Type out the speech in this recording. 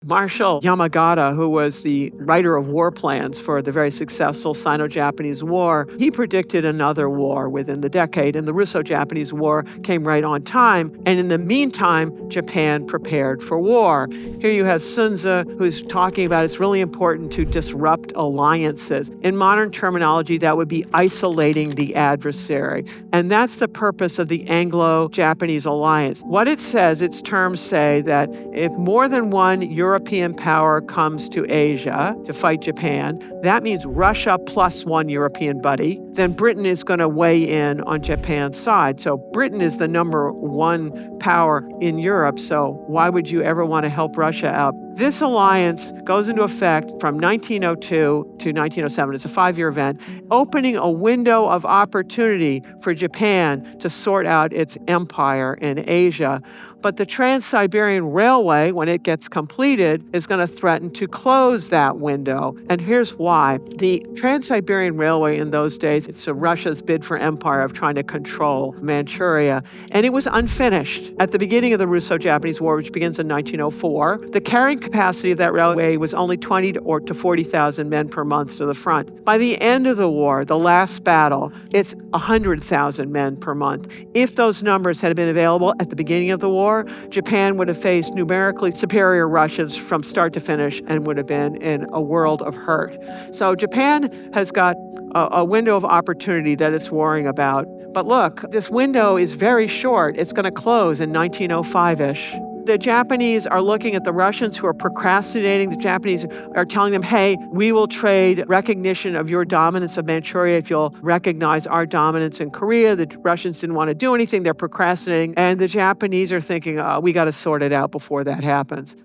Marshal Yamagata, who was the writer of war plans for the very successful Sino-Japanese War, he predicted another war within the decade, and the Russo-Japanese War came right on time. And in the meantime, Japan prepared for war. Here you have Sun Tzu, who's talking about it's really important to disrupt alliances. In modern terminology, that would be isolating the adversary. And that's the purpose of the Anglo-Japanese alliance. What it says, its terms say that if more than one European power comes to Asia to fight Japan, that means Russia plus one European buddy, then Britain is going to weigh in on Japan's side. So Britain is the number one power in Europe, so why would you ever want to help Russia out? This alliance goes into effect from 1902 to 1907. It's a 5-year event, opening a window of opportunity for Japan to sort out its empire in Asia. But the Trans-Siberian Railway, when it gets completed, is going to threaten to close that window. And here's why. The Trans-Siberian Railway in those days, it's Russia's bid for empire of trying to control Manchuria. And it was unfinished. At the beginning of the Russo-Japanese War, which begins in 1904, the carrying capacity of that railway was only 20 to 40,000 men per month to the front. By the end of the war, the last battle, it's 100,000 men per month. If those numbers had been available at the beginning of the war, Japan would have faced numerically superior Russians from start to finish and would have been in a world of hurt. So Japan has got a window of opportunity that it's worrying about. But look, this window is very short. It's going to close in 1905-ish. The Japanese are looking at the Russians who are procrastinating. The Japanese are telling them, hey, we will trade recognition of your dominance of Manchuria if you'll recognize our dominance in Korea. The Russians didn't want to do anything. They're procrastinating. And the Japanese are thinking, we got to sort it out before that happens.